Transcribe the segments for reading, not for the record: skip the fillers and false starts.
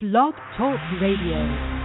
Blog Talk Radio.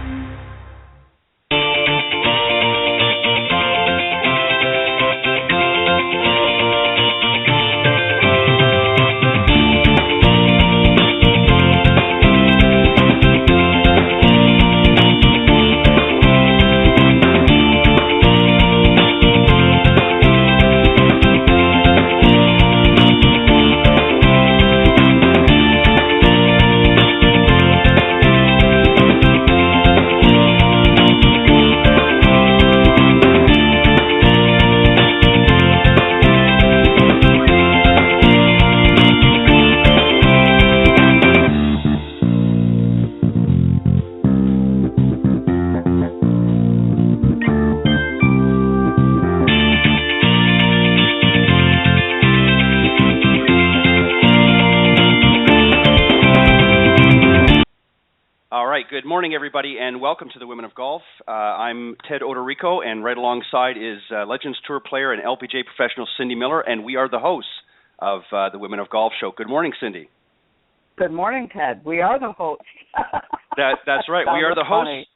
Good morning, everybody, and welcome to the Women of Golf. I'm Ted Odorico, and right alongside is Legends Tour player and LPGA professional Cindy Miller, and we are the hosts of the Women of Golf show. Good morning, Cindy. Good morning, Ted. We are the hosts. That's right. We are the hosts.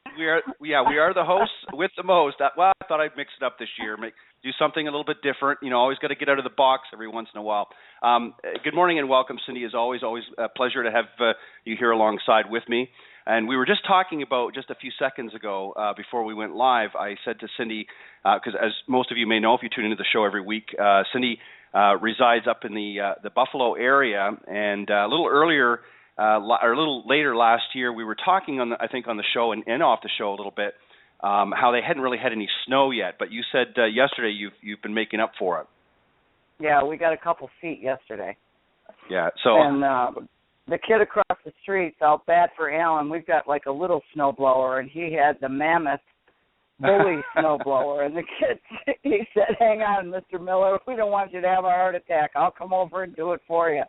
We are the hosts with the most. I thought I'd mix it up this year, do something a little bit different. You know, always got to get out of the box every once in a while. Good morning and welcome, Cindy. As always a pleasure to have you here alongside with me. And we were just talking about just a few seconds ago before we went live. I said to Cindy, because as most of you may know, if you tune into the show every week, Cindy resides up in the Buffalo area. And a little earlier, or a little later last year, we were talking on the show and off the show a little bit how they hadn't really had any snow yet. But you said yesterday you've been making up for it. Yeah, we got a couple feet yesterday. Yeah. So. And, the kid across the street felt bad for Alan. We've got like a little snowblower, and he had the mammoth bully snowblower. And the kid, he said, "Hang on, Mr. Miller, we don't want you to have a heart attack. I'll come over and do it for you."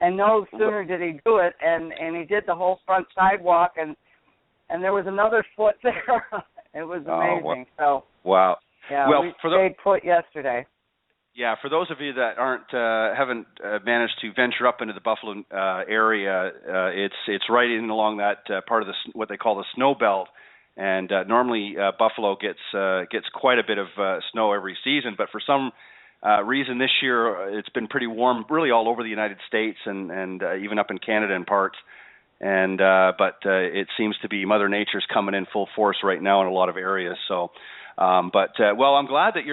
And no sooner did he do it, and he did the whole front sidewalk, and there was another foot there. It was amazing. Wow. Yeah, we stayed put yesterday. Yeah, for those of you that haven't managed to venture up into the Buffalo area, it's right in along that part of what they call the snow belt, and normally Buffalo gets quite a bit of snow every season. But for some reason this year, it's been pretty warm, really all over the United States and even up in Canada in parts. And but it seems to be Mother Nature's coming in full force right now in a lot of areas. So. I'm glad that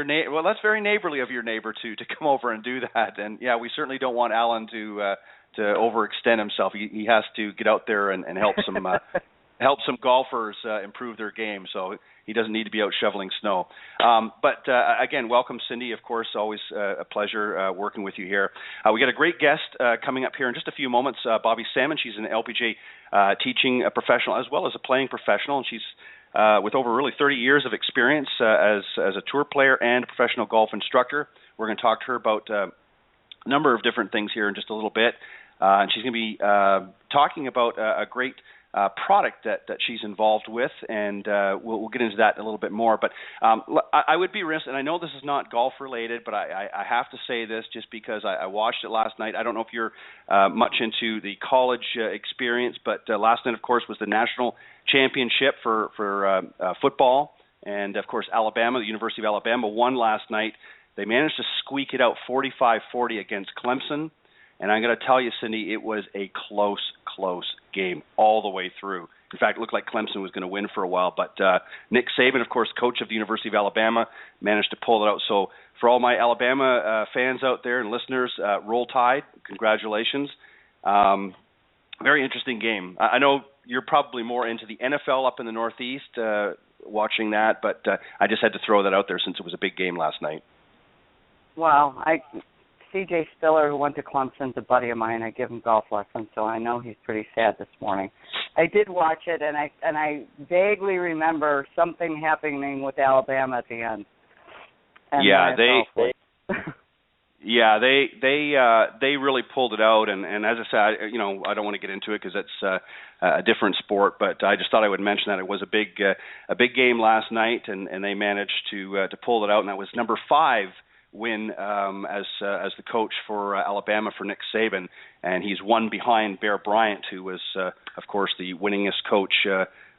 that's very neighborly of your neighbor to come over and do that. And yeah, we certainly don't want Alan to overextend himself. He has to get out there and help some golfers improve their game. So he doesn't need to be out shoveling snow. Again, welcome, Cindy. Of course, always a pleasure working with you here. We got a great guest coming up here in just a few moments. Bobbi Salmon. She's an LPGA teaching professional as well as a playing professional, and she's with over really 30 years of experience as a tour player and a professional golf instructor. We're going to talk to her about a number of different things here in just a little bit. And she's going to be talking about a great product that she's involved with, and we'll get into that a little bit more. But I would be remiss, and I know this is not golf related, but I have to say this just because I watched it last night. I don't know if you're much into the college experience, but last night, of course, was the national championship for football, and of course Alabama, the University of Alabama won last night. They managed to squeak it out 45-40 against Clemson, and I'm going to tell you, Cindy, it was a close game all the way through. In fact, it looked like Clemson was going to win for a while, but Nick Saban, of course, coach of the University of Alabama, managed to pull it out. So for all my Alabama fans out there and listeners, roll tide, congratulations. Very interesting game. I know you're probably more into the NFL up in the Northeast watching that, but I just had to throw that out there since it was a big game last night. Well, C.J. Spiller, who went to Clemson, is a buddy of mine. I give him golf lessons, so I know he's pretty sad this morning. I did watch it, and I vaguely remember something happening with Alabama at the end. And they really pulled it out, and as I said, I don't want to get into it because it's a different sport, but I just thought I would mention that it was a big game last night, and they managed to pull it out, and that was number 5 win as the coach for Alabama for Nick Saban, and he's one behind Bear Bryant, who was, of course, the winningest coach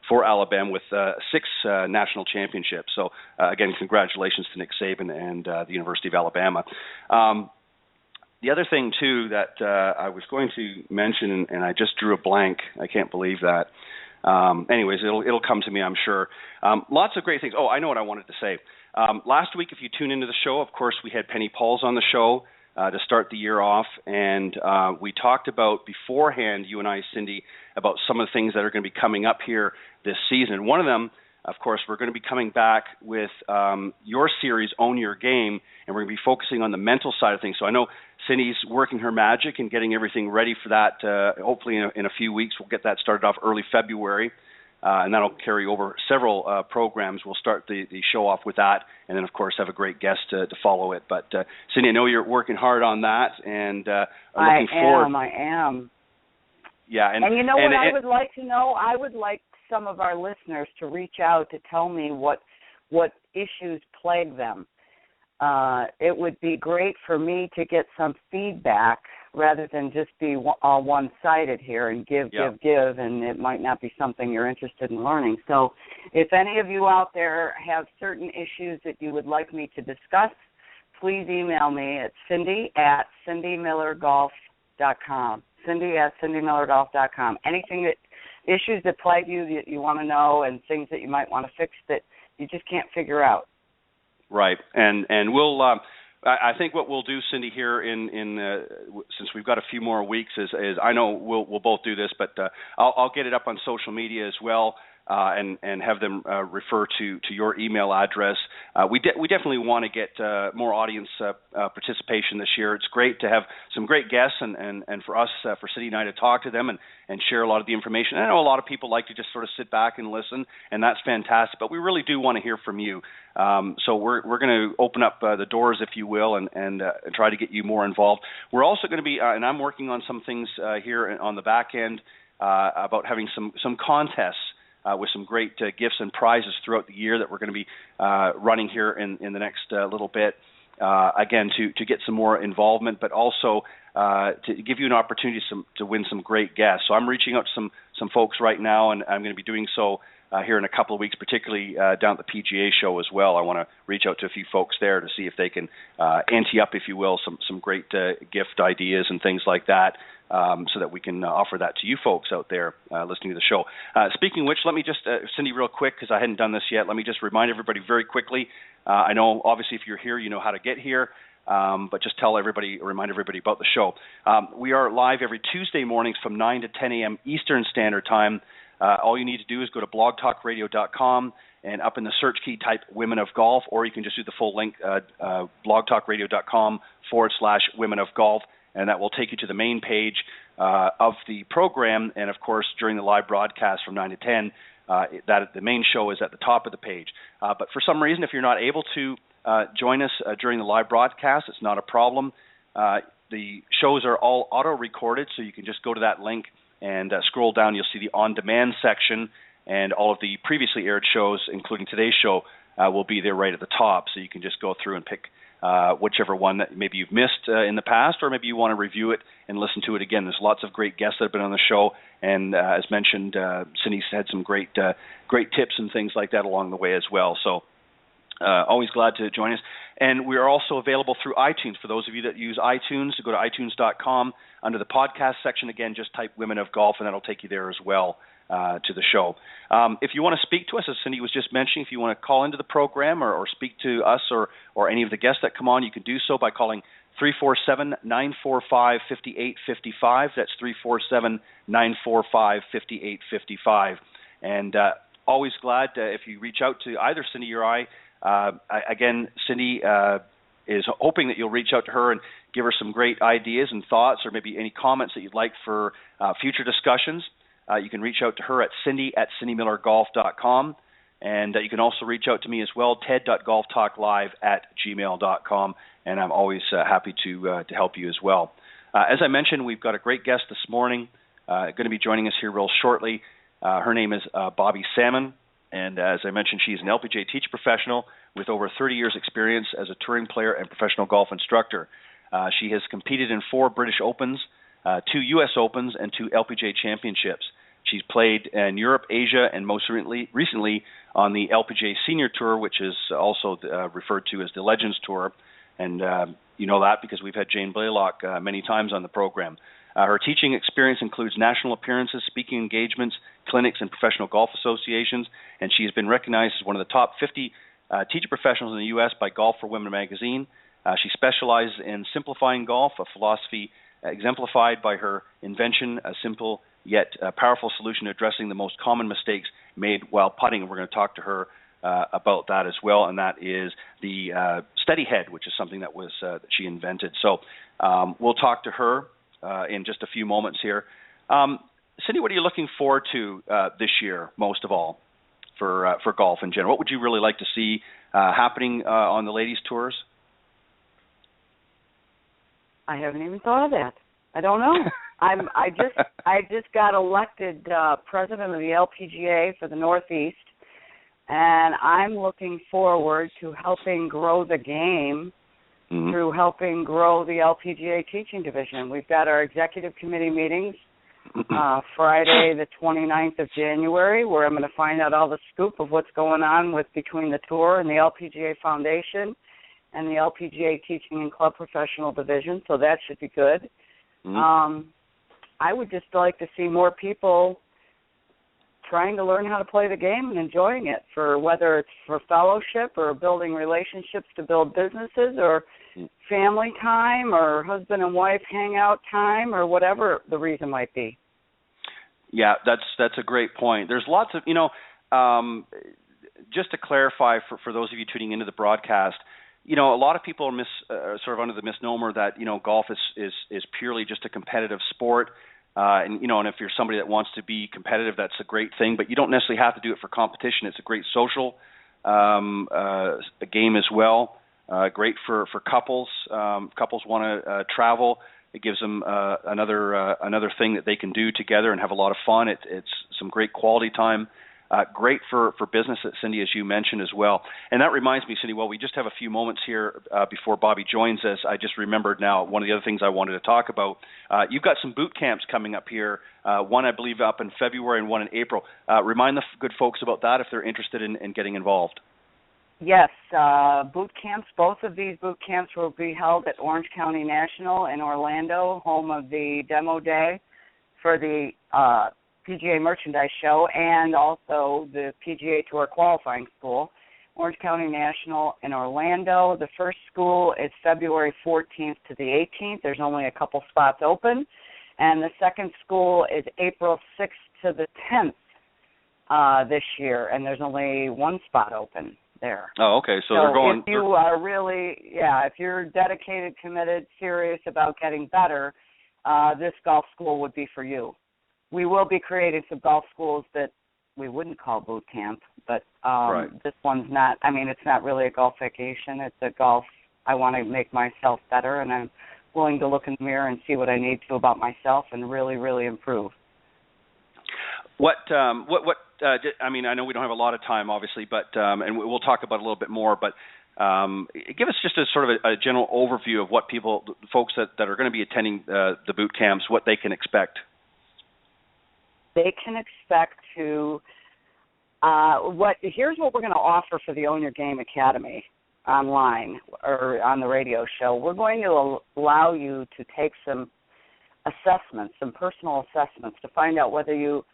for Alabama with 6 national championships. So, again, congratulations to Nick Saban and the University of Alabama. The other thing, too, that I was going to mention, and I just drew a blank. I can't believe that. Anyways, it'll come to me, I'm sure. Lots of great things. Oh, I know what I wanted to say. Last week, if you tune into the show, of course, we had Penny Pauls on the show to start the year off, and we talked about beforehand, you and I, Cindy, about some of the things that are going to be coming up here this season. One of them, of course, we're going to be coming back with your series, Own Your Game, and we're going to be focusing on the mental side of things. So I know Cindy's working her magic and getting everything ready for that. Hopefully in a few weeks, we'll get that started off early February. And that'll carry over several programs. We'll start the show off with that, and then, of course, have a great guest to follow it. But, Cindy, I know you're working hard on that, and looking forward. I am. Yeah, and you know what I would like to know? I would like some of our listeners to reach out to tell me what issues plague them. It would be great for me to get some feedback rather than just be all one-sided here and give, and it might not be something you're interested in learning. So if any of you out there have certain issues that you would like me to discuss, please email me at cindy@cindymillergolf.com. cindy@cindymillergolf.com. Issues that plague you that you want to know and things that you might want to fix that you just can't figure out. Right, and we'll. I think what we'll do, Cindy, here in since we've got a few more weeks, is I know we'll both do this, but I'll get it up on social media as well, and have them refer to your email address. We definitely want to get more audience participation this year. It's great to have some great guests, and for us, for Cindy and I, to talk to them and share a lot of the information. I know a lot of people like to just sort of sit back and listen, and that's fantastic, but we really do want to hear from you. So we're going to open up the doors, if you will, and try to get you more involved. We're also going to be, and I'm working on some things here on the back end about having some contests with some great gifts and prizes throughout the year that we're going to be running here in the next little bit. Again, to get some more involvement, but also to give you an opportunity to win some great guests. So I'm reaching out to some folks right now, and I'm going to be doing so here in a couple of weeks, particularly down at the PGA show as well. I want to reach out to a few folks there to see if they can ante up, if you will, some great gift ideas and things like that, so that we can offer that to you folks out there listening to the show. Speaking of which, let me just, Cindy, real quick, because I hadn't done this yet, let me just remind everybody very quickly. I know, obviously, if you're here, you know how to get here. But just remind everybody about the show. We are live every Tuesday mornings from 9 to 10 a.m. Eastern Standard Time. All you need to do is go to blogtalkradio.com, and up in the search key type Women of Golf, or you can just do the full link, blogtalkradio.com/Women of Golf, and that will take you to the main page of the program. And, of course, during the live broadcast from 9 to 10, the main show is at the top of the page. But for some reason, if you're not able to join us during the live broadcast, it's not a problem. The shows are all auto-recorded, so you can just go to that link and scroll down. You'll see the on-demand section, and all of the previously aired shows, including today's show, will be there right at the top. So you can just go through and pick whichever one that maybe you've missed in the past, or maybe you want to review it and listen to it again. There's lots of great guests that have been on the show, and as mentioned, Cindy's had some great tips and things like that along the way as well. So always glad to join us. And we are also available through iTunes. For those of you that use iTunes, go to itunes.com. Under the podcast section, again, just type Women of Golf, and that'll take you there as well to the show. If you want to speak to us, as Cindy was just mentioning, if you want to call into the program or speak to us or any of the guests that come on, you can do so by calling 347-945-5855. That's 347-945-5855. And always glad if you reach out to either Cindy or I. Again, Cindy is hoping that you'll reach out to her and give her some great ideas and thoughts, or maybe any comments that you'd like for future discussions. You can reach out to her at cindy@cindymillergolf.com. And you can also reach out to me as well, ted.golftalklive@gmail.com. And I'm always happy to help you as well. As I mentioned, we've got a great guest this morning, going to be joining us here real shortly. Her name is Bobbi Salmon. And as I mentioned, she's an LPGA teacher professional with over 30 years' experience as a touring player and professional golf instructor. She has competed in 4 British Opens, 2 U.S. Opens, and 2 LPGA championships. She's played in Europe, Asia, and most recently on the LPGA Senior Tour, which is also referred to as the Legends Tour. And you know that because we've had Jane Blaylock many times on the program. Her teaching experience includes national appearances, speaking engagements, clinics, and professional golf associations, and she has been recognized as one of the top 50 teacher professionals in the U.S. by Golf for Women magazine. She specializes in simplifying golf, a philosophy exemplified by her invention, a simple yet powerful solution addressing the most common mistakes made while putting. And we're going to talk to her about that as well, and that is the steady head, which is something that was that she invented. So we'll talk to her in just a few moments here. Cindy, what are you looking forward to this year most of all for golf in general? What would you really like to see happening on the ladies' tours? I haven't even thought of that. I don't know. I just got elected president of the LPGA for the Northeast, and I'm looking forward to helping grow the game through helping grow the LPGA teaching division. We've got our executive committee meetings Friday, the 29th of January, where I'm going to find out all the scoop of what's going on between the tour and the LPGA Foundation and the LPGA teaching and club professional division. So that should be good. I would just like to see more people trying to learn how to play the game and enjoying it, for whether it's for fellowship or building relationships to build businesses or family time or husband and wife hangout time or whatever the reason might be. Yeah, that's a great point. There's lots of, just to clarify for those of you tuning into the broadcast, a lot of people are sort of under the misnomer that, golf is purely just a competitive sport. And if you're somebody that wants to be competitive, that's a great thing, but you don't necessarily have to do it for competition. It's a great social game as well. Great for couples. Couples want to travel. It gives them another thing that they can do together and have a lot of fun. It's some great quality time. Great for business, Cindy, as you mentioned as well. And that reminds me, Cindy, well, we just have a few moments here before Bobbi joins us. I just remembered now one of the other things I wanted to talk about. You've got some boot camps coming up here, one I believe up in February and one in April. Remind the good folks about that if they're interested in getting involved. Yes, boot camps. Both of these boot camps will be held at Orange County National in Orlando, home of the demo day for the PGA Merchandise Show and also the PGA Tour Qualifying School. Orange County National in Orlando. The first school is February 14th to the 18th. There's only a couple spots open. And the second school is April 6th to the 10th this year, and there's only one spot open there. Oh, okay. So they're going. If you are really, if you're dedicated, committed, serious about getting better, this golf school would be for you. We will be creating some golf schools that we wouldn't call boot camp, but this one's not. I mean, it's not really a golf vacation. It's a golf. I want to make myself better, and I'm willing to look in the mirror and see what I need to about myself and really, really improve. I mean, I know we don't have a lot of time, obviously, but and we'll talk about it a little bit more, but give us just a sort of a general overview of what folks that are going to be attending the boot camps, what they can expect. They can expect to here's what we're going to offer for the Own Your Game Academy online or on the radio show. We're going to allow you to take some assessments, some personal assessments to find out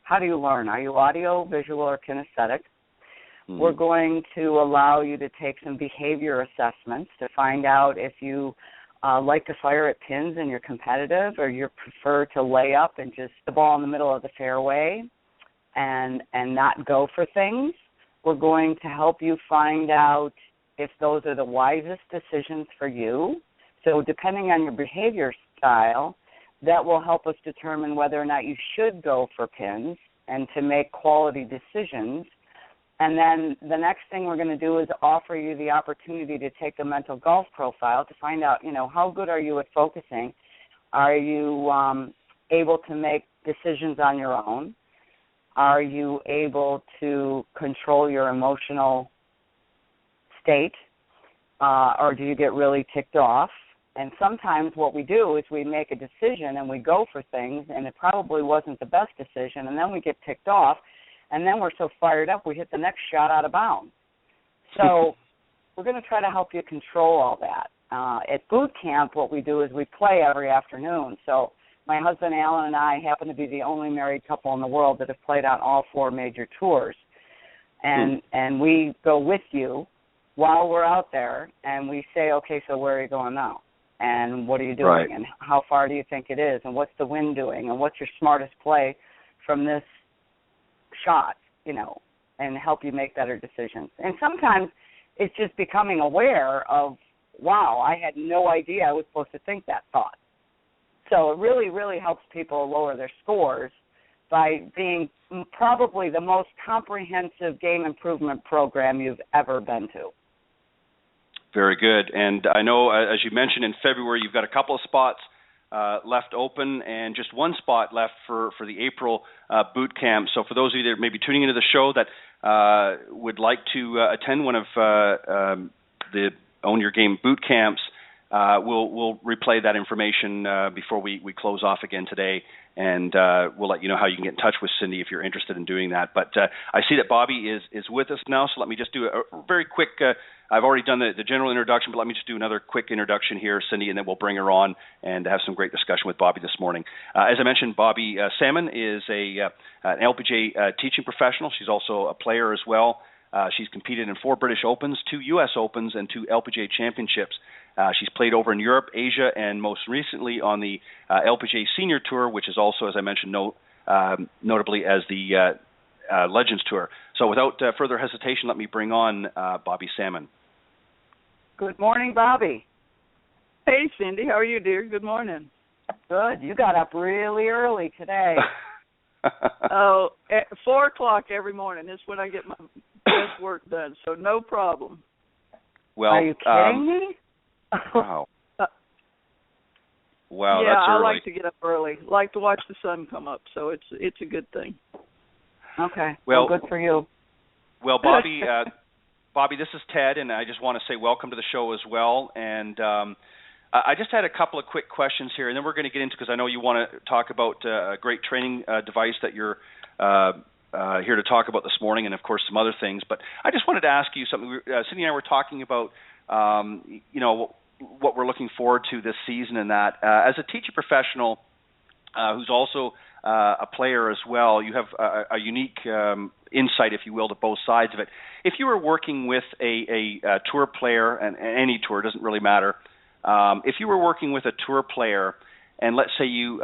how do you learn? Are you audio, visual, or kinesthetic? We're going to allow you to take some behavior assessments to find out if you like to fire at pins and you're competitive, or you prefer to lay up and just the ball in the middle of the fairway and not go for things. We're going to help you find out if those are the wisest decisions for you. So depending on your behavior style, that will help us determine whether or not you should go for pins and to make quality decisions. And then the next thing we're going to do is offer you the opportunity to take a mental golf profile to find out, how good are you at focusing? Are you able to make decisions on your own? Are you able to control your emotional state, or do you get really ticked off? And sometimes what we do is we make a decision and we go for things, and it probably wasn't the best decision, and then we get ticked off, and then we're so fired up we hit the next shot out of bounds. So we're going to try to help you control all that. At boot camp, what we do is we play every afternoon. So my husband Alan and I happen to be the only married couple in the world that have played on all 4 major tours. And we go with you while we're out there, and we say, okay, so where are you going now? And what are you doing? Right. And how far do you think it is? And what's the wind doing? And what's your smartest play from this shot, and help you make better decisions. And sometimes it's just becoming aware of, wow, I had no idea I was supposed to think that thought. So it really, really helps people lower their scores by being probably the most comprehensive game improvement program you've ever been to. Very good. And I know, as you mentioned, in February you've got a couple of spots left open and just one spot left for the April boot camp. So for those of you that may be tuning into the show that would like to attend one of the Own Your Game boot camps, we'll replay that information before we close off again today, and we'll let you know how you can get in touch with Cindy if you're interested in doing that. But I see that Bobbi is with us now, so let me just do a very quick I've already done the general introduction, but let me just do another quick introduction here, Cindy, and then we'll bring her on and have some great discussion with Bobbi this morning. As I mentioned, Bobbi Salmon is an LPGA teaching professional. She's also a player as well. She's competed in 4 British Opens, 2 U.S. Opens, and 2 LPGA championships. She's played over in Europe, Asia, and most recently on the LPGA Senior Tour, which is also, as I mentioned, notably as the Legends Tour. So without further hesitation, let me bring on Bobbi Salmon. Good morning, Bobbi. Hey, Cindy. How are you, dear? Good morning. Good. You got up really early today. Oh, at 4 o'clock every morning is when I get my best work done, so no problem. Well, are you kidding me? Wow. Wow, yeah, that's early. I like to get up early. Like to watch the sun come up, so it's a good thing. Okay. Well, good for you. Well, Bobbi, Bobbi, this is Ted, and I just want to say welcome to the show as well. And I just had a couple of quick questions here, and then we're going to get into, because I know you want to talk about a great training device that you're here to talk about this morning, and of course some other things. But I just wanted to ask you something. Cindy and I were talking about, what we're looking forward to this season, and that as a teacher professional who's also a player as well, you have a unique insight, if you will, to both sides of it. If you were working with a tour player, and any tour, doesn't really matter, if you were working with a tour player, and let's say you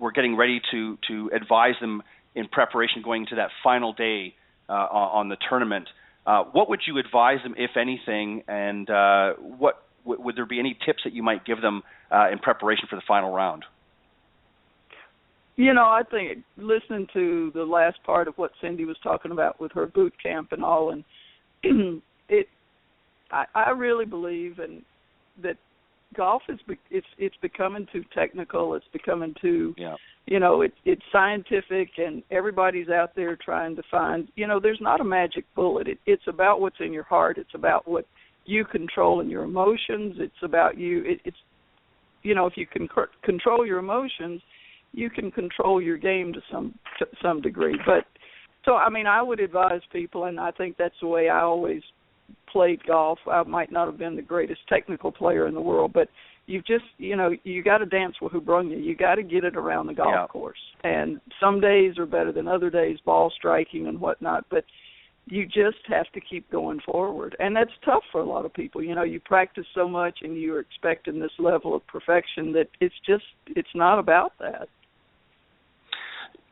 were getting ready to advise them in preparation going into that final day on the tournament, what would you advise them, if anything, and what would there be any tips that you might give them in preparation for the final round? I think listening to the last part of what Cindy was talking about with her boot camp and all, and I really believe that golf it's becoming too technical. It's becoming too, it's scientific, and everybody's out there trying to find, there's not a magic bullet. It's about what's in your heart. It's about what you control in your emotions. It's about you. It's if you can control your emotions, you can control your game to some degree. But so I would advise people, and I think that's the way I always played golf. I might not have been the greatest technical player in the world, but you just you got to dance with who brung you. You got to get it around the golf course. And some days are better than other days, ball striking and whatnot. But you just have to keep going forward, and that's tough for a lot of people. You practice so much, and you're expecting this level of perfection that it's not about that.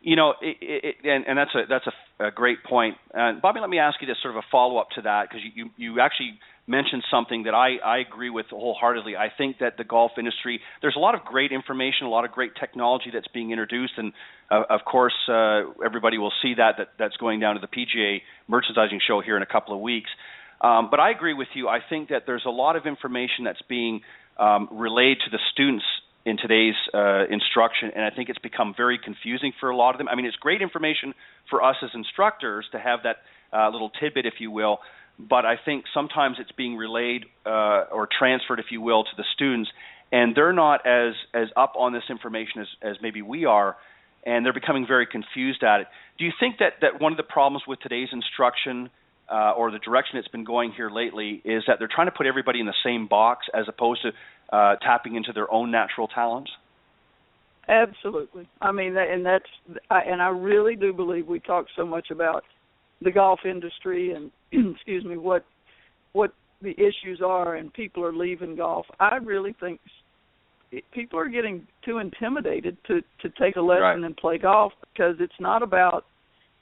And that's a great point. Bobbi, let me ask you this, sort of a follow-up to that, because you actually mentioned something that I agree with wholeheartedly. I think that the golf industry, there's a lot of great information, a lot of great technology that's being introduced, and of course everybody will see that's going down to the PGA merchandising show here in a couple of weeks. But I agree with you. I think that there's a lot of information that's being relayed to the students in today's instruction, and I think it's become very confusing for a lot of them. I mean, it's great information for us as instructors to have that little tidbit, if you will, but I think sometimes it's being relayed or transferred, if you will, to the students, and they're not as up on this information as maybe we are, and they're becoming very confused at it. Do you think that one of the problems with today's instruction or the direction it's been going here lately is that they're trying to put everybody in the same box as opposed to tapping into their own natural talents? Absolutely. I mean, and I really do believe we talk so much about the golf industry and excuse me, what the issues are, and people are leaving golf. I really think people are getting too intimidated to take a lesson and play golf, because it's not about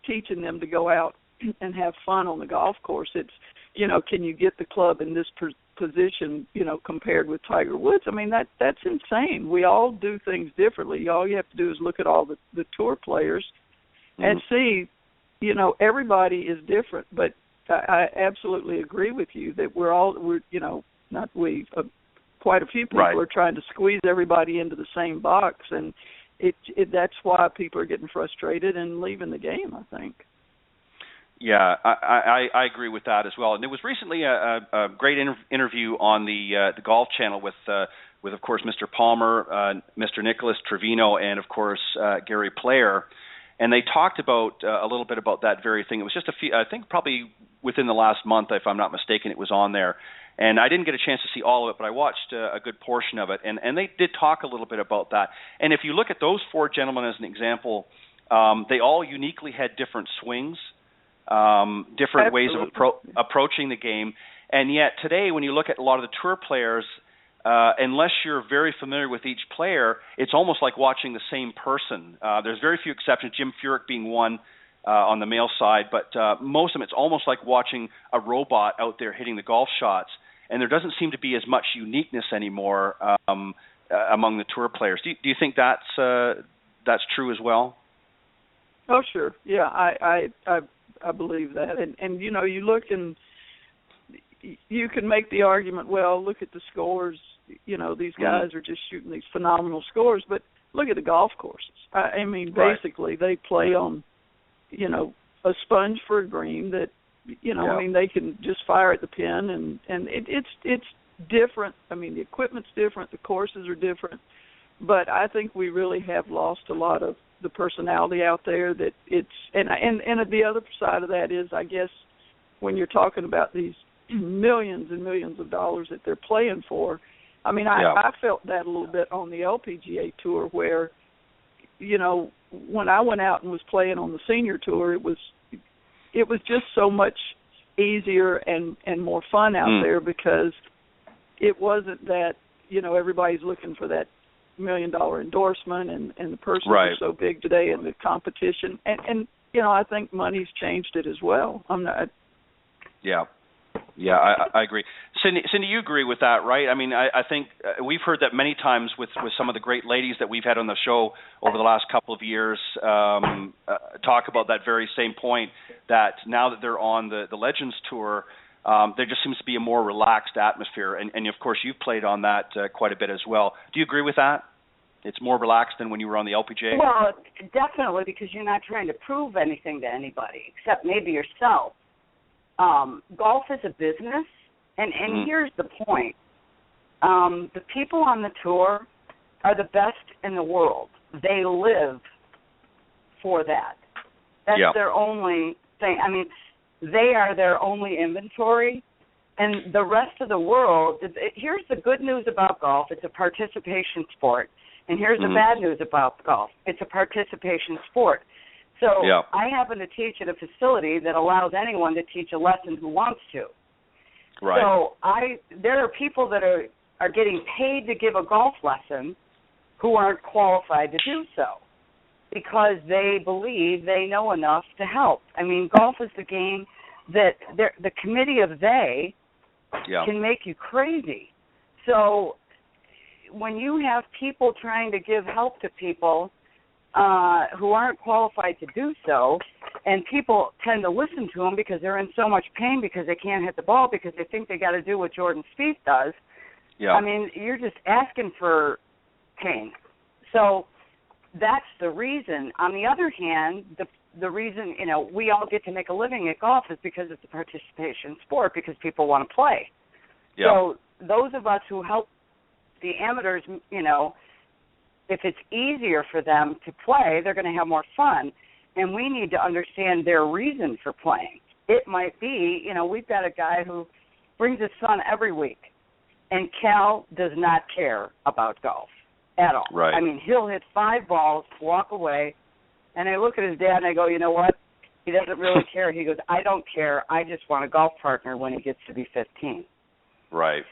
teaching them to go out and have fun on the golf course. It's, can you get the club in this position, compared with Tiger Woods? I mean, that's insane. We all do things differently. All you have to do is look at all the tour players and see, everybody is different. But I absolutely agree with you that quite a few people are trying to squeeze everybody into the same box, and that's why people are getting frustrated and leaving the game, I think. Yeah, I agree with that as well. And there was recently a great interview on the Golf Channel with of course Mr. Palmer, Mr. Nicholas Trevino, and of course Gary Player, and they talked about a little bit about that very thing. It was just I think probably within the last month, if I'm not mistaken, it was on there. And I didn't get a chance to see all of it, but I watched a good portion of it, and they did talk a little bit about that. And if you look at those four gentlemen as an example, they all uniquely had different swings. Different ways of approaching the game. And yet today, when you look at a lot of the tour players, unless you're very familiar with each player, it's almost like watching the same person. There's very few exceptions, Jim Furyk being one on the male side, but most of them, it's almost like watching a robot out there hitting the golf shots. And there doesn't seem to be as much uniqueness anymore among the tour players. Do you think that's true as well? Oh, sure. Yeah, I believe that. And you look and you can make the argument, well, look at the scores. These guys are just shooting these phenomenal scores, but look at the golf courses. I mean, basically they play on, a sponge for a green that, I mean, they can just fire at the pin, and it's different. I mean, the equipment's different, the courses are different, but I think we really have lost a lot of the personality out there. That it's and the other side of that is, I guess, when you're talking about these millions and millions of dollars that they're playing for. I mean, I felt that a little bit on the LPGA tour, where, when I went out and was playing on the senior tour, it was just so much easier and more fun out there, because it wasn't that, everybody's looking for that $1 million endorsement, and the person is so big today in the competition, and I think money's changed it as well. I'm not. Yeah, I agree. Cindy, you agree with that, right? I mean, I think we've heard that many times with some of the great ladies that we've had on the show over the last couple of years talk about that very same point, that now that they're on the Legends Tour, there just seems to be a more relaxed atmosphere. And of course, you've played on that quite a bit as well. Do you agree with that? It's more relaxed than when you were on the LPGA? Well, definitely, because you're not trying to prove anything to anybody, except maybe yourself. Golf is a business, and here's the point. The people on the tour are the best in the world. They live for that. That's their only thing. I mean, they are their only inventory, and the rest of the world, here's the good news about golf. It's a participation sport. And here's the bad news about golf. It's a participation sport. So I happen to teach at a facility that allows anyone to teach a lesson who wants to. Right. So there are people that are getting paid to give a golf lesson who aren't qualified to do so because they believe they know enough to help. I mean, golf is the game that the committee of they can make you crazy. So when you have people trying to give help to people who aren't qualified to do so, and people tend to listen to them because they're in so much pain because they can't hit the ball because they think they got to do what Jordan Spieth does. I mean, you're just asking for pain. So that's the reason. On the other hand, the reason, we all get to make a living at golf is because it's a participation sport, because people want to play. Yeah. So those of us who help the amateurs, if it's easier for them to play, they're going to have more fun. And we need to understand their reason for playing. It might be, we've got a guy who brings his son every week, and Cal does not care about golf at all. Right. I mean, he'll hit 5 balls, walk away, and I look at his dad and I go, you know what? He doesn't really care. He goes, I don't care. I just want a golf partner when he gets to be 15. Right.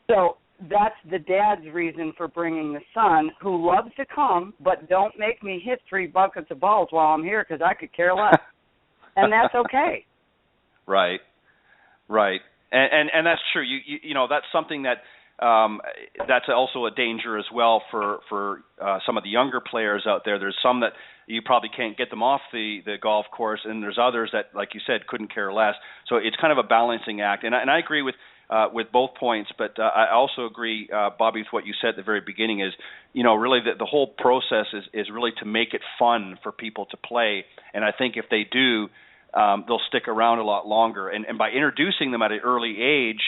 So that's the dad's reason for bringing the son, who loves to come, but don't make me hit 3 buckets of balls while I'm here, because I could care less. And that's okay. Right. And that's true. You know, that's something that that's also a danger as well for some of the younger players out there. There's some that you probably can't get them off the golf course, and there's others that, like you said, couldn't care less. So it's kind of a balancing act. And I agree with both points, but I also agree, Bobbi, with what you said at the very beginning is, really the whole process is really to make it fun for people to play. And I think if they do, they'll stick around a lot longer. And by introducing them at an early age,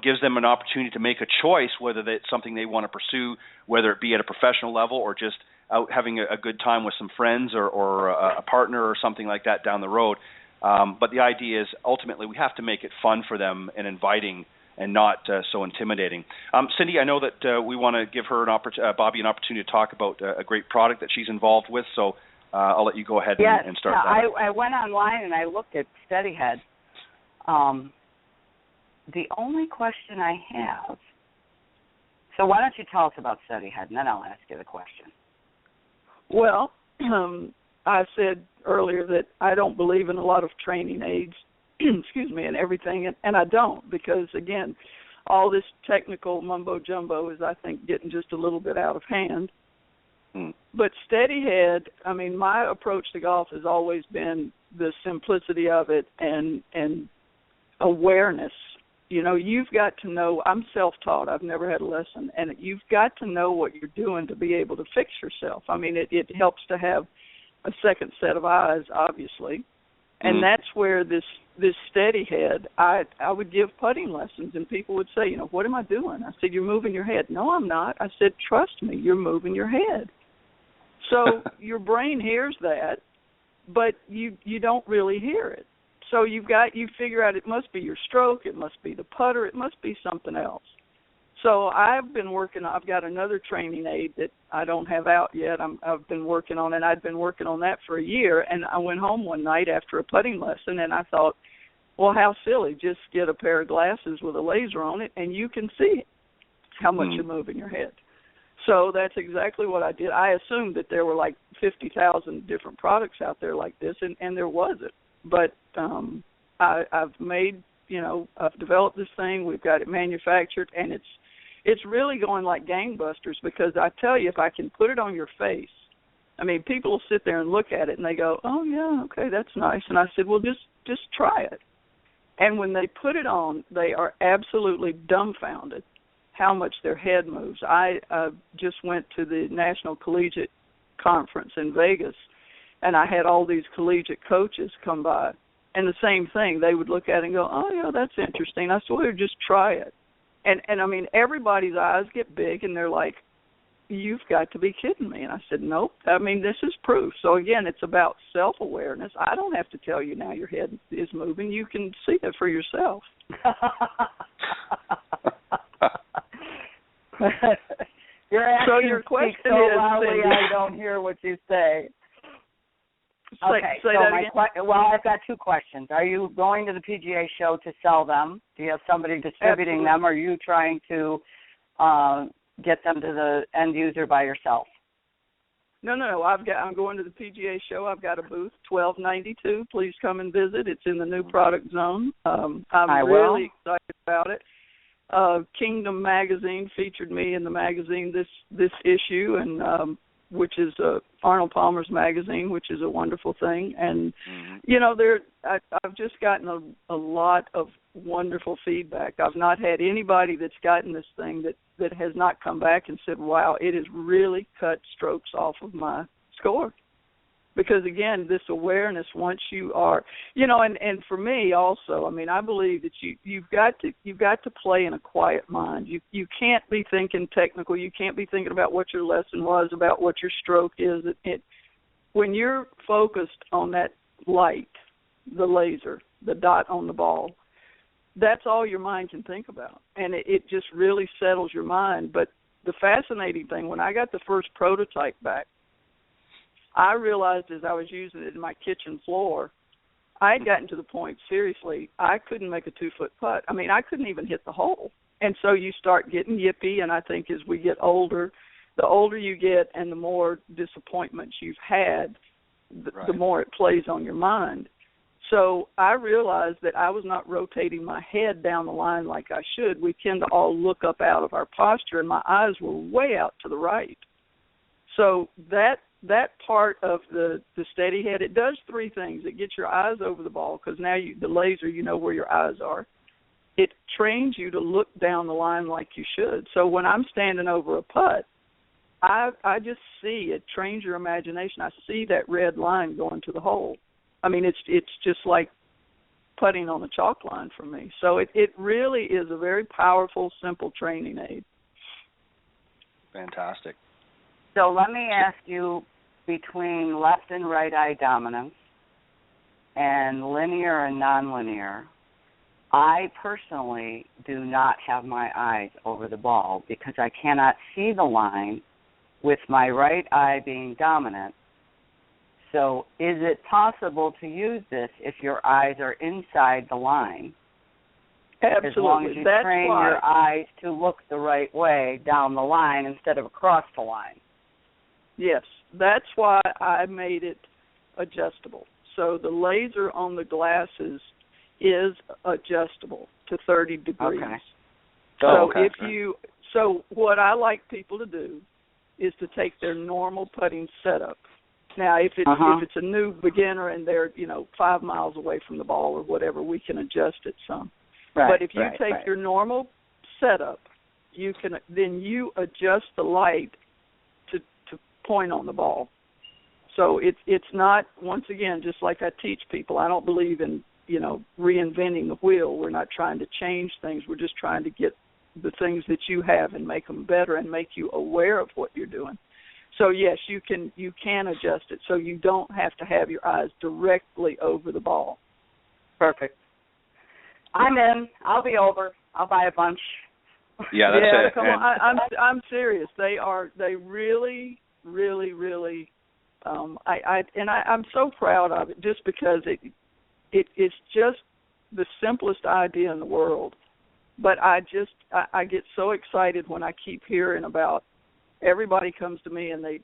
gives them an opportunity to make a choice whether that's something they want to pursue, whether it be at a professional level or just out having a good time with some friends or a partner or something like that down the road. But the idea is ultimately we have to make it fun for them and inviting and not so intimidating. Cindy, I know that we want to give her Bobbi an opportunity to talk about a great product that she's involved with, so I'll let you go ahead and start that. I went online and I looked at Steadyhead. The only question I have, so why don't you tell us about Steadyhead, and then I'll ask you the question. Well, I said earlier that I don't believe in a lot of training aids, and everything, and I don't, because, again, all this technical mumbo-jumbo is, I think, getting just a little bit out of hand. But Steadyhead, my approach to golf has always been the simplicity of it and awareness. You've got to know, I'm self-taught, I've never had a lesson, and you've got to know what you're doing to be able to fix yourself. It helps to have a second set of eyes, obviously, and that's where this Steadyhead, I would give putting lessons, and people would say, what am I doing? I said, you're moving your head. No, I'm not. I said, trust me, you're moving your head. So your brain hears that, but you don't really hear it. So you figure out it must be your stroke, it must be the putter, it must be something else. So I've got another training aid that I don't have out yet. I've been working on it. I'd been working on that for a year, and I went home one night after a putting lesson, and I thought, well, how silly, just get a pair of glasses with a laser on it, and you can see how much you're moving your head. So that's exactly what I did. I assumed that there were like 50,000 different products out there like this, and there wasn't. But I've developed this thing. We've got it manufactured, and it's really going like gangbusters, because I tell you, if I can put it on your face, people will sit there and look at it, and they go, oh, yeah, okay, that's nice. And I said, well, just try it. And when they put it on, they are absolutely dumbfounded how much their head moves. I just went to the National Collegiate Conference in Vegas, and I had all these collegiate coaches come by, and the same thing. They would look at it and go, oh, yeah, that's interesting. I said, well, just try it. And everybody's eyes get big, and they're like, you've got to be kidding me. And I said, nope. This is proof. So, again, it's about self-awareness. I don't have to tell you now your head is moving. You can see it for yourself. Your question so is, loudly I don't hear what you say. Okay, say that again? I've got 2 questions. Are you going to the PGA show to sell them? Do you have somebody distributing them? Or are you trying to get them to the end user by yourself? No. I'm going to the PGA show. I've got a booth, 1292. Please come and visit. It's in the new product zone. I'm really excited about it. Kingdom Magazine featured me in the magazine this issue, and which is Arnold Palmer's magazine, which is a wonderful thing. And I've just gotten a lot of wonderful feedback. I've not had anybody that's gotten this thing that has not come back and said, wow, it has really cut strokes off of my score. Because again, this awareness, once you are, and for me also, I mean, I believe that you've got to play in a quiet mind. You can't be thinking technical. You can't be thinking about what your lesson was, about what your stroke is. When you're focused on that light, the laser, the dot on the ball, that's all your mind can think about, and it just really settles your mind. But the fascinating thing, when I got the first prototype back, I realized as I was using it in my kitchen floor, I had gotten to the point, seriously, I couldn't make a 2-foot putt. I mean, I couldn't even hit the hole. And so you start getting yippy, and I think as we get older, the older you get and the more disappointments you've had, the more it plays on your mind. So I realized that I was not rotating my head down the line like I should. We tend to all look up out of our posture, and my eyes were way out to the right. So that part of the steady head, it does 3 things. It gets your eyes over the ball because now the laser, you know where your eyes are. It trains you to look down the line like you should. So when I'm standing over a putt, I just see it. Trains your imagination. I see that red line going to the hole. I mean, it's just like putting on the chalk line for me. So it really is a very powerful, simple training aid. Fantastic. So let me ask you, between left and right eye dominance and linear and nonlinear, I personally do not have my eyes over the ball because I cannot see the line with my right eye being dominant. So is it possible to use this if your eyes are inside the line? Absolutely. As long as you train your eyes to look the right way down the line instead of across the line. Yes, that's why I made it adjustable. So the laser on the glasses is adjustable to 30 degrees. Okay. So what I like people to do is to take their normal putting setup. Now, if it's a new beginner and they're 5 miles away from the ball or whatever, we can adjust it some. Right, but if you take your normal setup, you adjust the light to point on the ball. So it's not, once again, just like I teach people, I don't believe in reinventing the wheel. We're not trying to change things. We're just trying to get the things that you have and make them better and make you aware of what you're doing. So yes, you can adjust it so you don't have to have your eyes directly over the ball. Perfect. I'm in. I'll be over. I'll buy a bunch. Yeah, that's it. Come on. I'm serious. They really, really, really. I'm so proud of it just because it's just the simplest idea in the world. But I get so excited when I keep hearing about. Everybody comes to me and they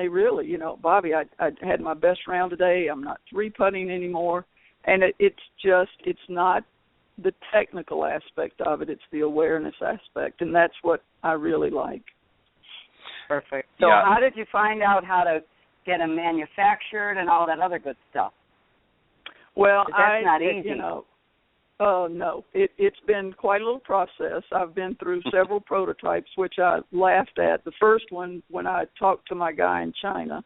really, Bobbi, I had my best round today. I'm not 3-putting anymore, and it's not the technical aspect of it. It's the awareness aspect, and that's what I really like. Perfect. So how did you find out how to get them manufactured and all that other good stuff? Well, that's not easy. No, it's been quite a little process. I've been through several prototypes, which I laughed at. The first one, when I talked to my guy in China,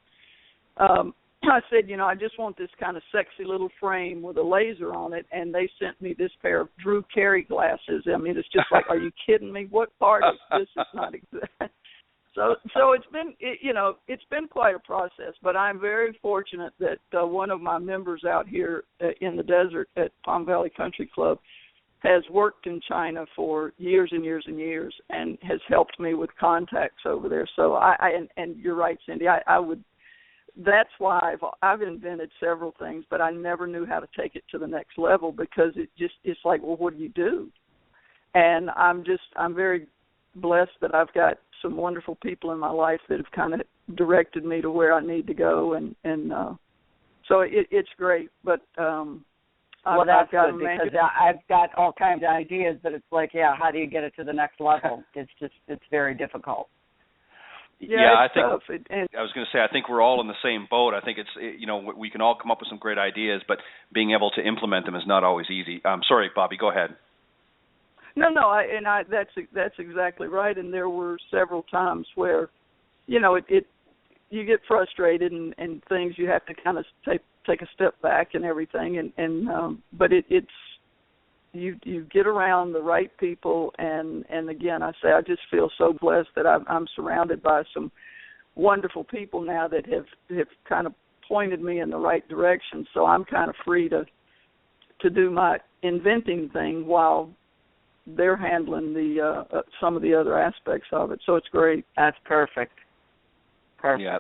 I said, I just want this kind of sexy little frame with a laser on it, and they sent me this pair of Drew Carey glasses. I mean, it's just like, are you kidding me? What part of this is not exact? So it's been, it's been quite a process, but I'm very fortunate that one of my members out here in the desert at Palm Valley Country Club has worked in China for years and years and years and has helped me with contacts over there. So and you're right, Cindy, I would, that's why I've invented several things, but I never knew how to take it to the next level because it's like, well, what do you do? And I'm very blessed that I've got some wonderful people in my life that have kind of directed me to where I need to go, and so it's great. But that's good because I've got all kinds of ideas, but it's like, how do you get it to the next level? It's very difficult. I think I was going to say I think we're all in the same boat. I think it's we can all come up with some great ideas, but being able to implement them is not always easy. Sorry, Bobbi, go ahead. No, that's exactly right. And there were several times where, you get frustrated and things. You have to kind of take a step back and everything. But it's you get around the right people, and again, I say I just feel so blessed that I'm surrounded by some wonderful people now that have kind of pointed me in the right direction. So I'm kind of free to do my inventing thing while they're handling the some of the other aspects of it. So it's great. That's perfect. Perfect. Yeah.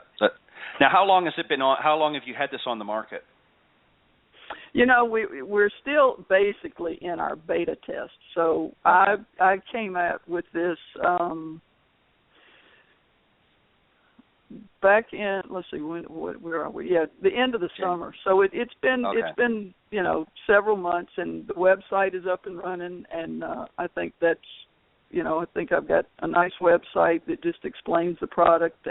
Now, how long has it been on? How long have you had this on the market? You know, we're still basically in our beta test. So I came out with this back in, let's see, where are we? Yeah, the end of the summer. So it's been several months, and the website is up and running, and I think that's, I think I've got a nice website that just explains the product,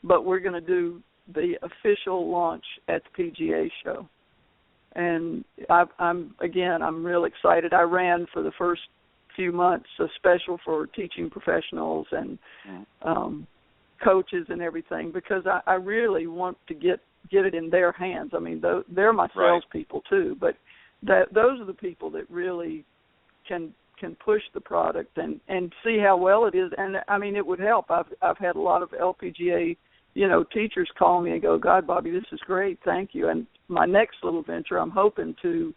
but we're going to do the official launch at the PGA show. And I'm real excited. I ran for the first few months a special for teaching professionals and coaches and everything, because I really want to get it in their hands. I mean, they're my salespeople too, but those are the people that really can push the product and see how well it is. And I mean, it would help. I've had a lot of LPGA teachers call me and go, God, Bobbi, this is great, thank you. And my next little venture, I'm hoping to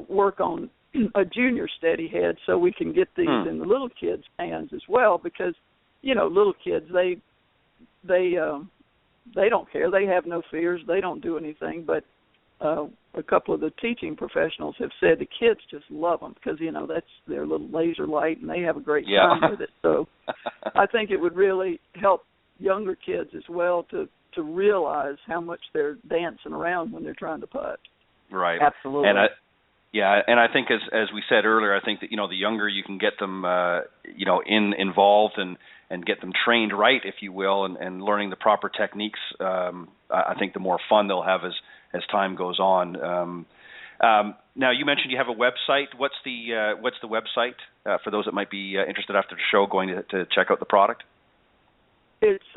work on a junior steady head so we can get these in the little kids' hands as well, because little kids, they don't care. They have no fears. They don't do anything. But a couple of the teaching professionals have said the kids just love them because, that's their little laser light, and they have a great time with it. So I think it would really help younger kids as well to realize how much they're dancing around when they're trying to putt. Right. Absolutely. And I think as we said earlier, I think that the younger you can get them involved and get them trained right, if you will, and learning the proper techniques, I think the more fun they'll have as time goes on. Now, you mentioned you have a website. What's the website for those that might be interested after the show going to check out the product? It's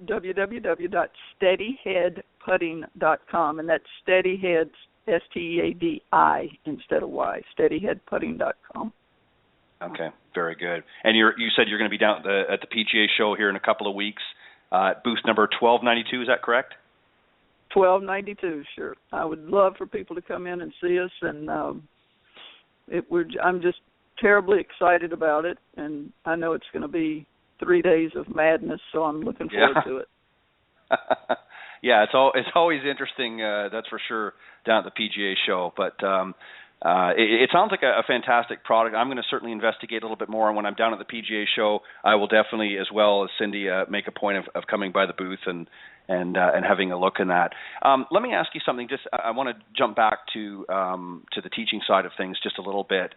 www.steadyheadputting.com, and that's steadyhead, STEADI instead of Y, steadyheadputting.com. Okay, very good. And you said you're going to be down at the PGA show here in a couple of weeks. Booth number 1292, is that correct? 1292, sure. I would love for people to come in and see us, and I'm just terribly excited about it, and I know it's going to be 3 days of madness, so I'm looking forward to it. Yeah, it's always interesting, that's for sure, down at the PGA show. But it sounds like a fantastic product. I'm going to certainly investigate a little bit more, and when I'm down at the PGA show, I will definitely, as well as Cindy, make a point of coming by the booth and having a look in that. Let me ask you something. Just I want to jump back to the teaching side of things just a little bit.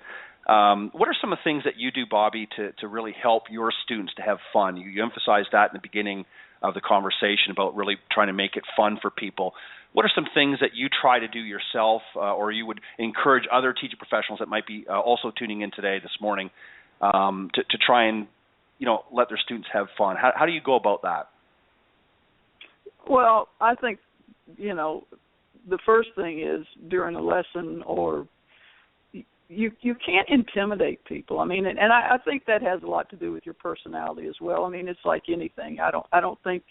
What are some of the things that you do, Bobbi, to really help your students to have fun? You emphasized that in the beginning of the conversation about really trying to make it fun for people. What are some things that you try to do yourself, or you would encourage other teaching professionals that might be also tuning in today, this morning, to try and let their students have fun? How do you go about that? Well, I think the first thing is during a lesson, or you can't intimidate people. I mean, and I think that has a lot to do with your personality as well. I mean, it's like anything. I don't think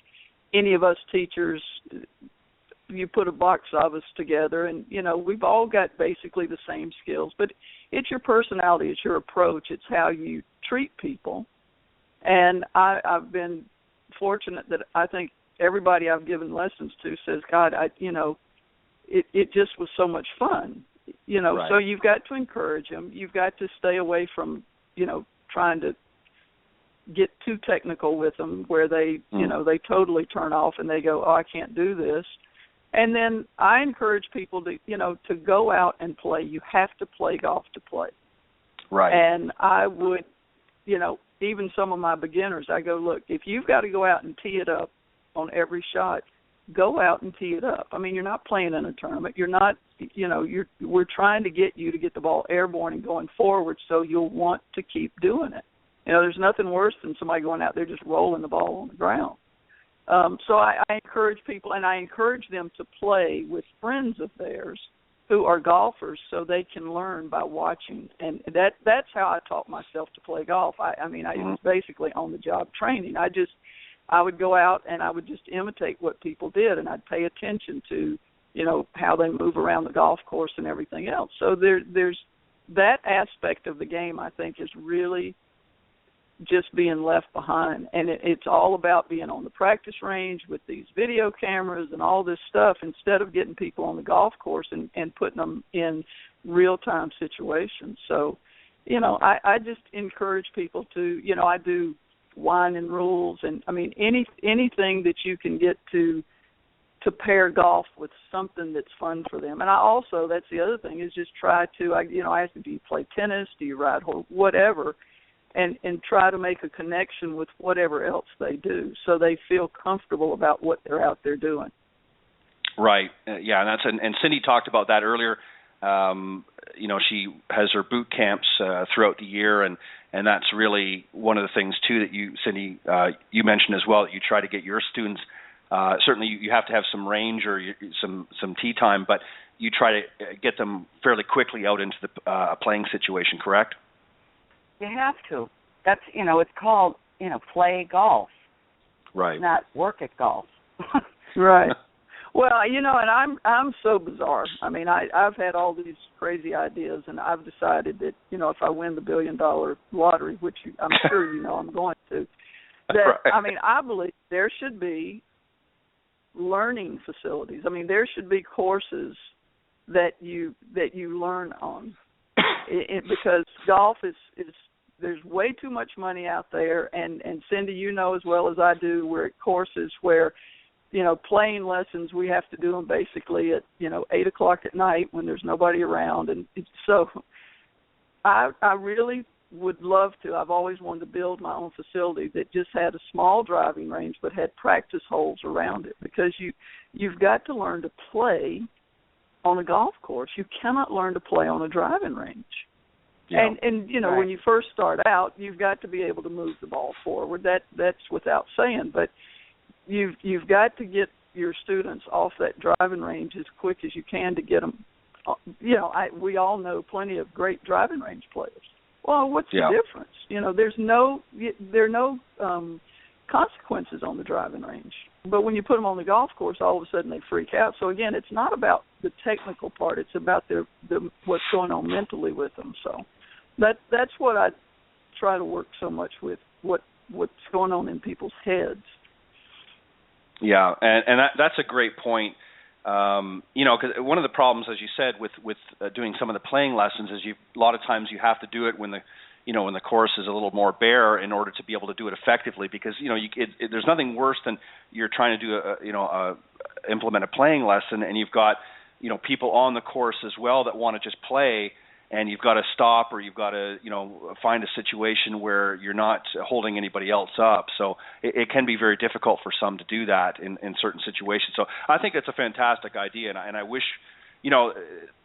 any of us teachers, you put a box of us together, and we've all got basically the same skills, but it's your personality, it's your approach, it's how you treat people. And I've been fortunate that I think everybody I've given lessons to says, God, it just was so much fun. Right. So you've got to encourage them. You've got to stay away from, trying to get too technical with them where they, they totally turn off and they go, oh, I can't do this. And then I encourage people to go out and play. You have to play golf to play. Right. And I would, even some of my beginners, I go, look, if you've got to go out and tee it up on every shot, go out and tee it up. I mean, you're not playing in a tournament. You're not, we're trying to get you to get the ball airborne and going forward, so you'll want to keep doing it. There's nothing worse than somebody going out there just rolling the ball on the ground. So I encourage people, and I encourage them to play with friends of theirs who are golfers so they can learn by watching. And that's how I taught myself to play golf. I mean, it was basically on-the-job training. I would go out and I would just imitate what people did, and I'd pay attention to, how they move around the golf course and everything else. So there's that aspect of the game, I think, is really just being left behind, and it's all about being on the practice range with these video cameras and all this stuff instead of getting people on the golf course and putting them in real-time situations. So, I just encourage people to, I do wine and rules, and I mean anything that you can get to pair golf with something that's fun for them. And I also, that's the other thing, is just try to, I ask them, do you play tennis, do you ride horse, whatever, and try to make a connection with whatever else they do so they feel comfortable about what they're out there doing. Right. And Cindy talked about that earlier. She has her boot camps throughout the year, and that's really one of the things too that you, Cindy, you mentioned as well, that you try to get your students. Certainly, you have to have some range or some tee time, but you try to get them fairly quickly out into the playing situation. Correct? You have to. That's, it's called, play golf. Right. Not work at golf. Right. Well, and I'm so bizarre. I mean, I've had all these crazy ideas, and I've decided that, if I win the $1 billion lottery, which I'm sure I'm going to, that, right. I mean, I believe there should be learning facilities. I mean, there should be courses that you learn on. Because golf is there's way too much money out there, and Cindy, as well as I do, we're at courses where, playing lessons, we have to do them basically at, 8 o'clock at night when there's nobody around. And so I really would love to. I've always wanted to build my own facility that just had a small driving range but had practice holes around it, because you've got to learn to play on a golf course. You cannot learn to play on a driving range. Yeah. And right. When you first start out, you've got to be able to move the ball forward. That's without saying. But you've got to get your students off that driving range as quick as you can to get them. We all know plenty of great driving range players. Well, what's the difference? There are no consequences on the driving range. But when you put them on the golf course, all of a sudden they freak out. So again, it's not about the technical part; it's about what's going on mentally with them. So that's what I try to work so much with, what's going on in people's heads. Yeah, and that's a great point. Because one of the problems, as you said, with doing some of the playing lessons is a lot of times you have to do it when the course is a little more bare in order to be able to do it effectively. Because there's nothing worse than you're trying to do implement a playing lesson, and you've got people on the course as well that want to just play, and you've got to stop, or you've got to find a situation where you're not holding anybody else up. So it can be very difficult for some to do that in certain situations. So I think it's a fantastic idea, and I wish,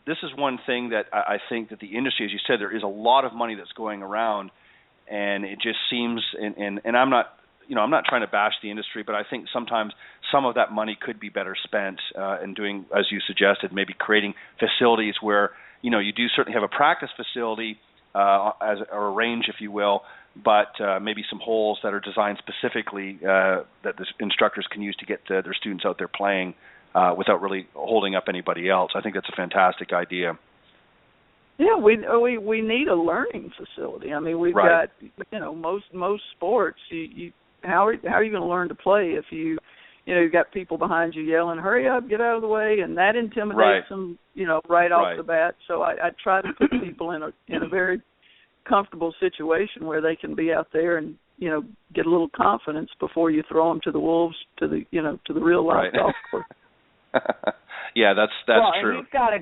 this is one thing that I think that the industry, as you said, there is a lot of money that's going around, and it just seems, and I'm not, I'm not trying to bash the industry, but I think sometimes some of that money could be better spent in doing, as you suggested, maybe creating facilities where you do certainly have a practice facility or a range, if you will, but maybe some holes that are designed specifically that the instructors can use to get their students out there playing without really holding up anybody else. I think that's a fantastic idea. Yeah, we need a learning facility. I mean, we've got most sports. How are you going to learn to play if you've got people behind you yelling, "Hurry up, get out of the way," and that intimidates them, right off the bat. So I try to put people in a very comfortable situation where they can be out there and get a little confidence before you throw them to the wolves, to the real life golf course. Yeah, that's true. And you've got a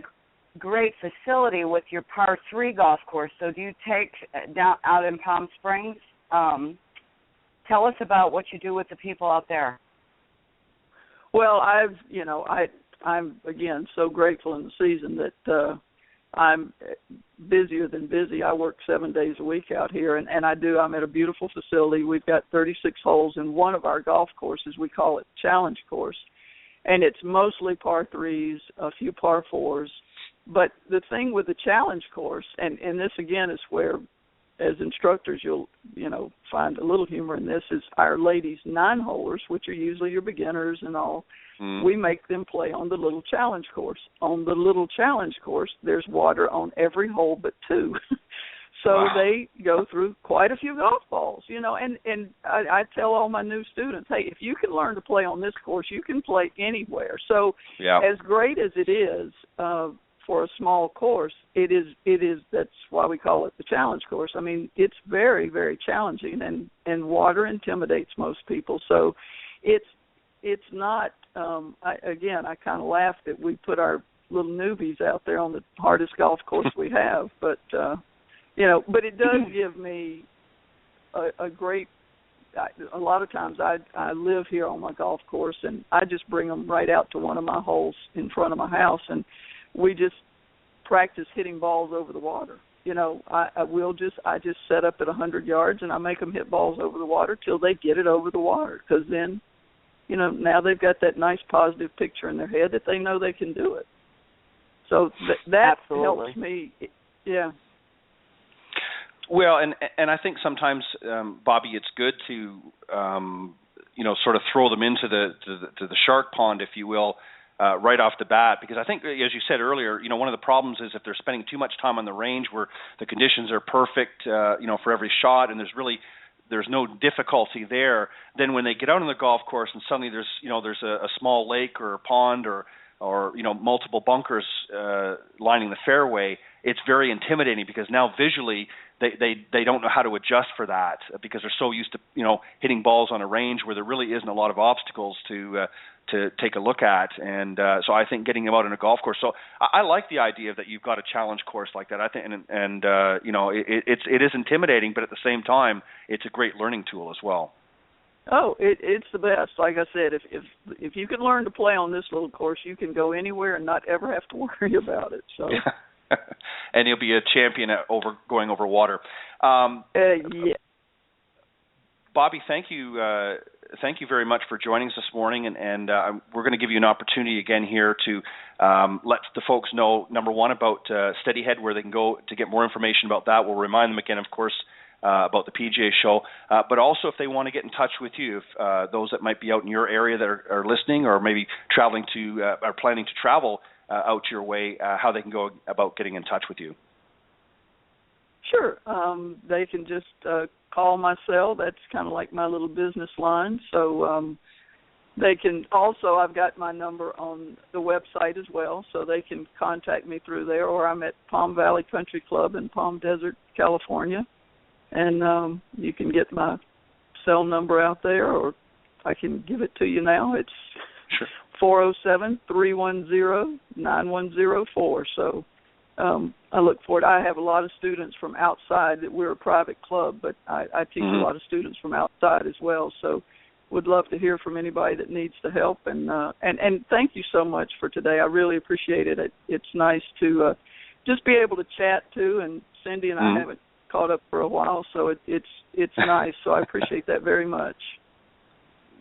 great facility with your par 3 golf course. So do you take down out in Palm Springs? Tell us about what you do with the people out there. Well, I'm again so grateful in the season that I'm busier than busy. I work 7 days a week out here, and I'm at a beautiful facility. We've got 36 holes in one of our golf courses. We call it Challenge Course, and it's mostly par threes, a few par fours. But the thing with the Challenge Course, and this again is where, as instructors, you'll find a little humor in this, is our ladies 9-holers, which are usually your beginners and all. We make them play on the little Challenge Course. On the little Challenge Course, there's water on every hole but 2. So they go through quite a few golf balls, and I tell all my new students, hey, if you can learn to play on this course, you can play anywhere. So as great as it is for a small course, it is that's why we call it the Challenge Course. I mean, it's very, very challenging, and water intimidates most people. So it's not, I kind of laugh that we put our little newbies out there on the hardest golf course we have, but it does give me a great, a lot of times I live here on my golf course, and I just bring them right out to one of my holes in front of my house, and we just practice hitting balls over the water. I just set up at 100 yards, and I make them hit balls over the water till they get it over the water, because then, now they've got that nice positive picture in their head that they know they can do it. So that helps me. Yeah. Well, and I think sometimes, Bobbi, it's good to sort of throw them into the shark pond, if you will, right off the bat, because I think, as you said earlier, one of the problems is if they're spending too much time on the range where the conditions are perfect, for every shot, and there's no difficulty there, then when they get out on the golf course and suddenly there's a small lake or a pond or multiple bunkers lining the fairway, it's very intimidating, because now visually they don't know how to adjust for that, because they're so used to hitting balls on a range where there really isn't a lot of obstacles to take a look at. And so I think getting them out on a golf course. So I like the idea that you've got a challenge course like that. I think, it is intimidating, but at the same time, it's a great learning tool as well. Oh, it's the best. Like I said, if you can learn to play on this little course, you can go anywhere and not ever have to worry about it. So. And you'll be a champion at going over water. Yeah. Bobbi, thank you very much for joining us this morning, and we're going to give you an opportunity again here to let the folks know, number one, about Steadyhead, where they can go to get more information about that. We'll remind them again, of course, about the PGA show, but also if they want to get in touch with you, if those that might be out in your area that are listening, or maybe traveling to are planning to travel out your way, how they can go about getting in touch with you. Sure. They can just call my cell. That's kind of like my little business line. So they can also, I've got my number on the website as well, so they can contact me through there, or I'm at Palm Valley Country Club in Palm Desert, California. And you can get my cell number out there, or I can give it to you now. It's 407-310-9104. So I look forward. I have a lot of students from outside. We're a private club, but I teach a lot of students from outside as well. So would love to hear from anybody that needs the help. And thank you so much for today. I really appreciate it. It's nice to just be able to chat too. And Cindy and I haven't caught up for a while, so it's nice. So I appreciate that very much.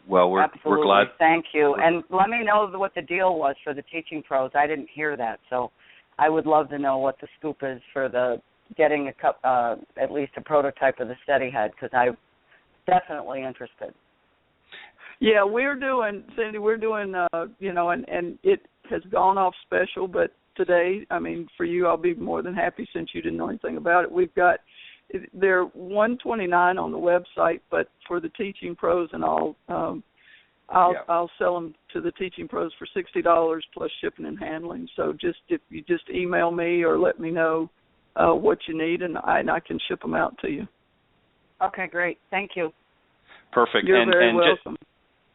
Well, we're glad. Thank you. And let me know what the deal was for the Teaching Pros. I didn't hear that, so I would love to know what the scoop is for the getting at least a prototype of the Steadyhead, because I'm definitely interested. Yeah, Cindy, we're doing, and it has gone off special, but today, I mean, for you, I'll be more than happy, since you didn't know anything about it. We've got, they're $129 on the website, but for the Teaching Pros and all, I'll sell them to the Teaching Pros for $60 plus shipping and handling. So if you just email me or let me know what you need, and I can ship them out to you. Okay, great. Thank you. Perfect. You're very welcome.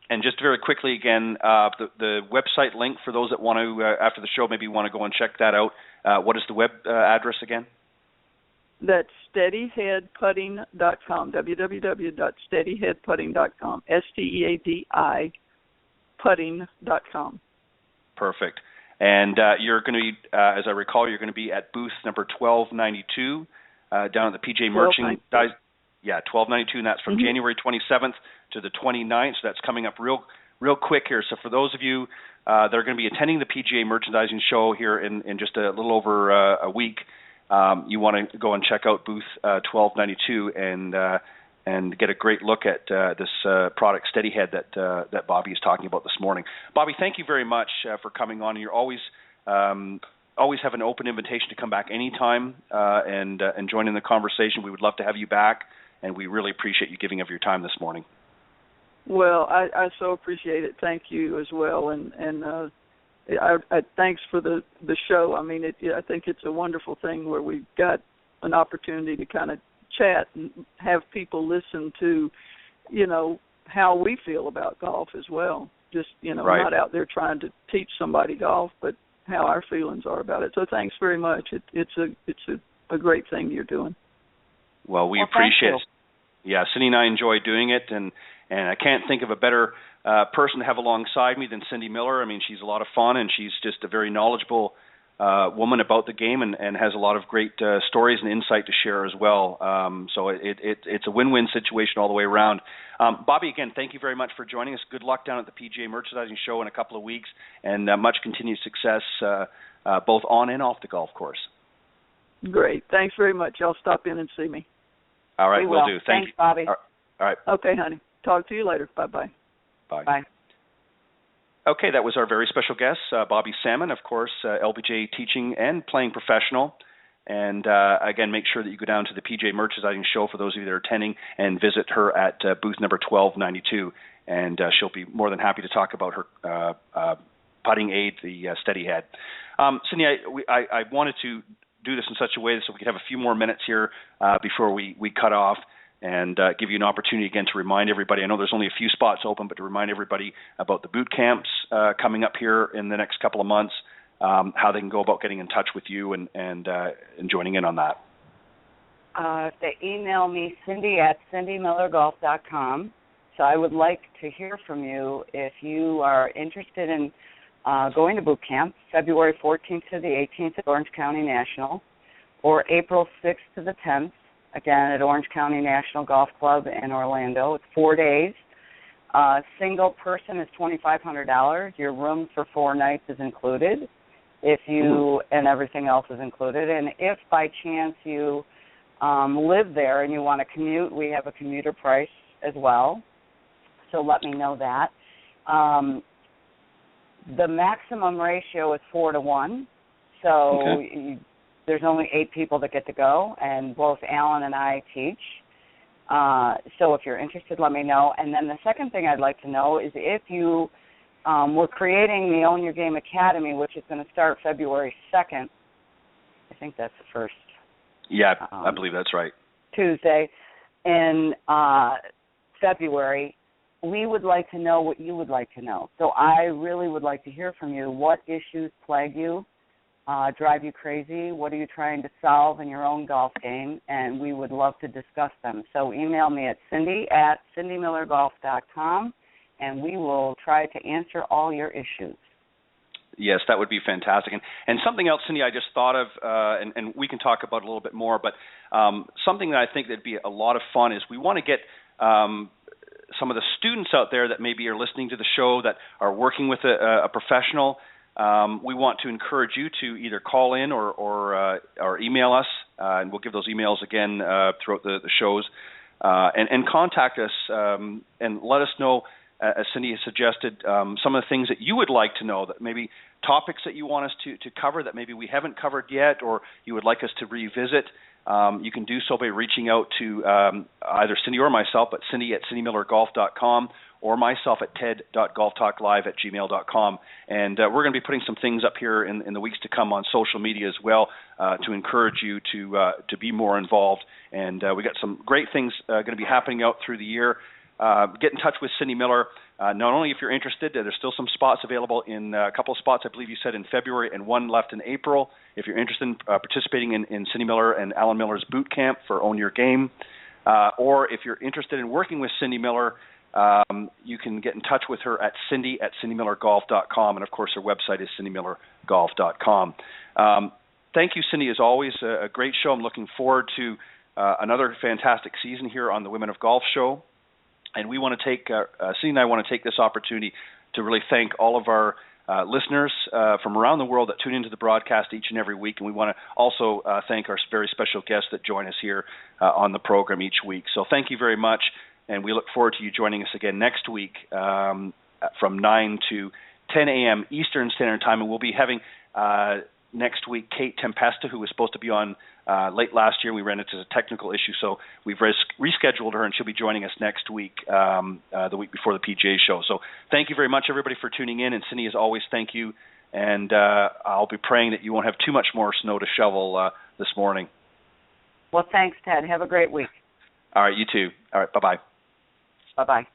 And just very quickly again, the website link for those that want to, after the show, maybe want to go and check that out. What is the web address again? That's steadyheadputting.com, www.steadyheadputting.com, STEADI putting.com. Perfect. And you're going to be, as I recall, you're going to be at booth number 1292 down at the PGA Merchandise. Yeah, 1292, and that's from January 27th to the 29th. So that's coming up real quick here. So for those of you that are going to be attending the PGA Merchandising Show here in just a little over a week, you want to go and check out booth 1292 and get a great look at this product Steadyhead that Bobbi is talking about this morning. Bobbi, thank you very much for coming on. You're always have an open invitation to come back anytime and join in the conversation. We would love to have you back, and we really appreciate you giving of your time this morning. Well, I so appreciate it. Thank you as well, and I thanks for the show. I mean, I think it's a wonderful thing where we've got an opportunity to kind of chat and have people listen to, how we feel about golf as well. Just, right. Not out there trying to teach somebody golf, but how our feelings are about it. So thanks very much. It's a great thing you're doing. Well, we appreciate it. Yeah, Cindy and I enjoy doing it, and I can't think of a better person to have alongside me than Cindy Miller. I mean, she's a lot of fun, and she's just a very knowledgeable woman about the game and has a lot of great stories and insight to share as well. So it's a win-win situation all the way around. Bobbi, again, thank you very much for joining us. Good luck down at the PGA Merchandising Show in a couple of weeks, and much continued success both on and off the golf course. Great. Thanks very much. Y'all stop in and see me. All right, we'll do. Thanks, Bobbi. All right. Okay, honey. Talk to you later. Bye-bye. Bye. Okay, that was our very special guest, Bobbi Salmon, of course, LPGA teaching and playing professional. And again, make sure that you go down to the PGA Merchandising Show for those of you that are attending and visit her at booth number 1292. And she'll be more than happy to talk about her putting aid, the Steadyhead. Cindy, I wanted to do this in such a way so we could have a few more minutes here before we cut off, and give you an opportunity again to remind everybody. I know there's only a few spots open, but to remind everybody about the boot camps coming up here in the next couple of months, how they can go about getting in touch with you and joining in on that. If they email me, Cindy@cindymillergolf.com. So I would like to hear from you if you are interested in going to boot camp, February 14th to the 18th at Orange County National, or April 6th to the 10th, again at Orange County National Golf Club in Orlando. It's 4 days. Single person is $2,500. Your room for 4 nights is included, and everything else is included. And if by chance you live there and you want to commute, we have a commuter price as well. So let me know that. The maximum ratio is 4-to-1, so there's only 8 people that get to go, and both Alan and I teach. So if you're interested, let me know. And then the second thing I'd like to know is if you we're creating the Own Your Game Academy, which is going to start February 2nd. I think that's the first. Yeah, I believe that's right. Tuesday in February. We would like to know what you would like to know. So I really would like to hear from you. What issues plague you, drive you crazy? What are you trying to solve in your own golf game? And we would love to discuss them. So email me at Cindy@cindymillergolf.com, and we will try to answer all your issues. Yes, that would be fantastic. And something else, Cindy, I just thought of, and we can talk about it a little bit more, but something that I think that would be a lot of fun is we want to get some of the students out there that maybe are listening to the show that are working with a professional. We want to encourage you to either call in or email us, and we'll give those emails again throughout the shows, and contact us and let us know, as Cindy has suggested, some of the things that you would like to know, that maybe topics that you want us to cover that maybe we haven't covered yet, or you would like us to revisit. You can do so by reaching out to either Cindy or myself, but Cindy@cindymillergolf.com, or myself at ted.golftalklive@gmail.com. And we're going to be putting some things up here in the weeks to come on social media as well to encourage you to be more involved. And we got some great things going to be happening out through the year. Get in touch with Cindy Miller. Not only if you're interested, there's still some spots available in a couple of spots, I believe you said in February, and 1 left in April. If you're interested in participating in Cindy Miller and Alan Miller's boot camp for Own Your Game, or if you're interested in working with Cindy Miller, you can get in touch with her at Cindy@cindymillergolf.com, and of course her website is golf.com. Thank you, Cindy, as always. A great show. I'm looking forward to another fantastic season here on the Women of Golf show. And we want to take, Cindy and I want to take this opportunity to really thank all of our listeners from around the world that tune into the broadcast each and every week. And we want to also thank our very special guests that join us here on the program each week. So thank you very much. And we look forward to you joining us again next week from 9 to 10 a.m. Eastern Standard Time. And we'll be having next week Kate Tempesta, who was supposed to be on late last year. We ran into a technical issue, so we've rescheduled her, and she'll be joining us next week, the week before the PGA show. So thank you very much, everybody, for tuning in. And Cindy, as always, thank you. And I'll be praying that you won't have too much more snow to shovel this morning. Well, thanks, Ted. Have a great week. All right, you too. All right, bye-bye. Bye-bye.